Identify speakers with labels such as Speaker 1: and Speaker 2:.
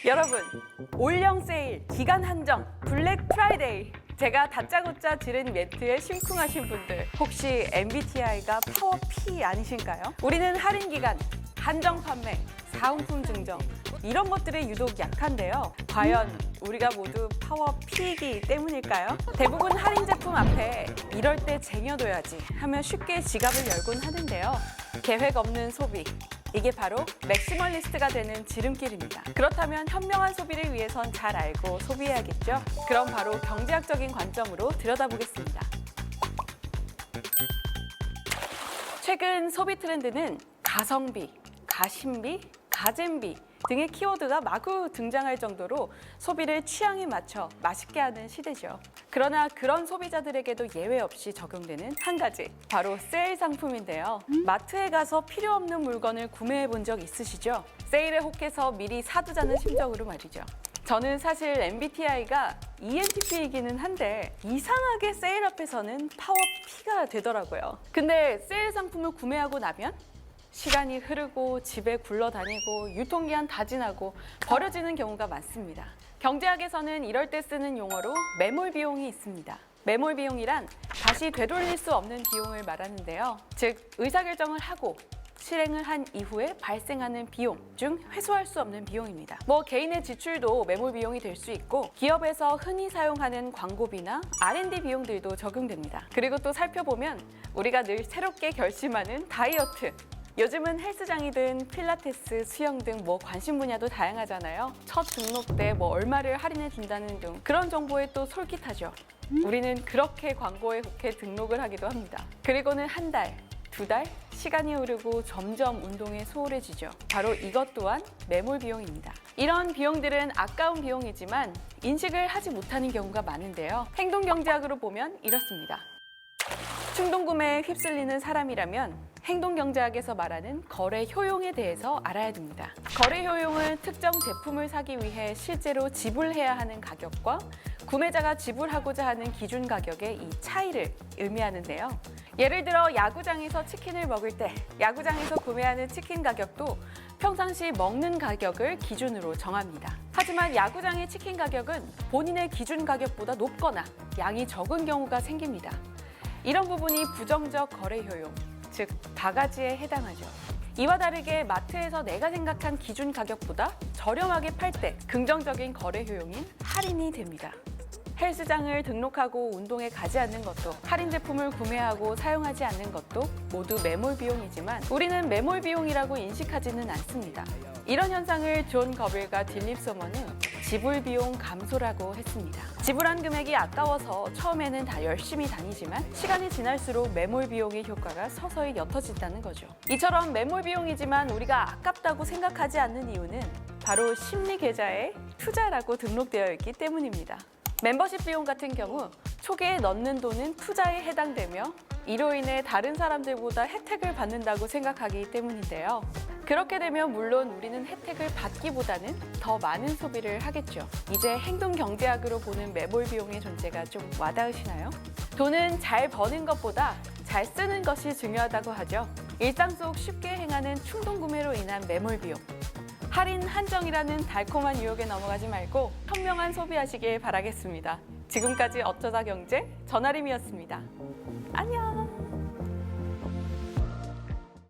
Speaker 1: 여러분, 올영 세일, 기간 한정, 블랙 프라이데이. 제가 다짜고짜 지른 멘트에 심쿵하신 분들, 혹시 MBTI가 파워 P 아니신가요? 우리는 할인 기간, 한정 판매, 사은품 증정 이런 것들에 유독 약한데요. 과연 우리가 모두 파워 P이기 때문일까요? 대부분 할인 제품 앞에 이럴 때 쟁여둬야지 하며 쉽게 지갑을 열곤 하는데요. 계획 없는 소비, 이게 바로 맥시멀리스트가 되는 지름길입니다. 그렇다면 현명한 소비를 위해선 잘 알고 소비해야겠죠? 그럼 바로 경제학적인 관점으로 들여다보겠습니다. 최근 소비 트렌드는 가성비, 가심비, 가잼비 등의 키워드가 마구 등장할 정도로 소비를 취향에 맞춰 맛있게 하는 시대죠. 그러나 그런 소비자들에게도 예외 없이 적용되는 한 가지, 바로 세일 상품인데요. 마트에 가서 필요 없는 물건을 구매해 본 적 있으시죠? 세일에 혹해서 미리 사두자는 심정으로 말이죠. 저는 사실 MBTI가 ENTP이기는 한데 이상하게 세일 앞에서는 파워 P가 되더라고요. 근데 세일 상품을 구매하고 나면 시간이 흐르고 집에 굴러다니고 유통기한 다 지나고 버려지는 경우가 많습니다. 경제학에서는 이럴 때 쓰는 용어로 매몰 비용이 있습니다. 매몰 비용이란 다시 되돌릴 수 없는 비용을 말하는데요. 즉, 의사결정을 하고 실행을 한 이후에 발생하는 비용 중 회수할 수 없는 비용입니다. 개인의 지출도 매몰 비용이 될 수 있고 기업에서 흔히 사용하는 광고비나 R&D 비용들도 적용됩니다. 그리고 또 살펴보면 우리가 늘 새롭게 결심하는 다이어트, 요즘은 헬스장이든 필라테스, 수영 등 관심 분야도 다양하잖아요. 첫 등록 때 얼마를 할인해 준다는 등 그런 정보에 또 솔깃하죠. 우리는 그렇게 광고에 혹해 등록을 하기도 합니다. 그리고는 한 달, 두 달, 시간이 흐르고 점점 운동에 소홀해지죠. 바로 이것 또한 매몰 비용입니다. 이런 비용들은 아까운 비용이지만 인식을 하지 못하는 경우가 많은데요. 행동경제학으로 보면 이렇습니다. 충동구매에 휩쓸리는 사람이라면 행동경제학에서 말하는 거래 효용에 대해서 알아야 됩니다. 거래 효용은 특정 제품을 사기 위해 실제로 지불해야 하는 가격과 구매자가 지불하고자 하는 기준 가격의 이 차이를 의미하는데요. 예를 들어 야구장에서 치킨을 먹을 때 야구장에서 구매하는 치킨 가격도 평상시 먹는 가격을 기준으로 정합니다. 하지만 야구장의 치킨 가격은 본인의 기준 가격보다 높거나 양이 적은 경우가 생깁니다. 이런 부분이 부정적 거래 효용, 즉 바가지에 해당하죠. 이와 다르게 마트에서 내가 생각한 기준 가격보다 저렴하게 팔 때 긍정적인 거래 효용인 할인이 됩니다. 헬스장을 등록하고 운동에 가지 않는 것도, 할인 제품을 구매하고 사용하지 않는 것도 모두 매몰 비용이지만 우리는 매몰 비용이라고 인식하지는 않습니다. 이런 현상을 존 거빌과 딜립 소머는 지불 비용 감소라고 했습니다. 지불한 금액이 아까워서 처음에는 다 열심히 다니지만 시간이 지날수록 매몰 비용의 효과가 서서히 옅어진다는 거죠. 이처럼 매몰 비용이지만 우리가 아깝다고 생각하지 않는 이유는 바로 심리 계좌에 투자라고 등록되어 있기 때문입니다. 멤버십 비용 같은 경우 초기에 넣는 돈은 투자에 해당되며 이로 인해 다른 사람들보다 혜택을 받는다고 생각하기 때문인데요. 그렇게 되면 물론 우리는 혜택을 받기보다는 더 많은 소비를 하겠죠. 이제 행동경제학으로 보는 매몰 비용의 존재가 좀 와닿으시나요? 돈은 잘 버는 것보다 잘 쓰는 것이 중요하다고 하죠. 일상 속 쉽게 행하는 충동구매로 인한 매몰 비용. 할인 한정이라는 달콤한 유혹에 넘어가지 말고 현명한 소비하시길 바라겠습니다. 지금까지 어쩌다 경제 전아림이었습니다. 안녕!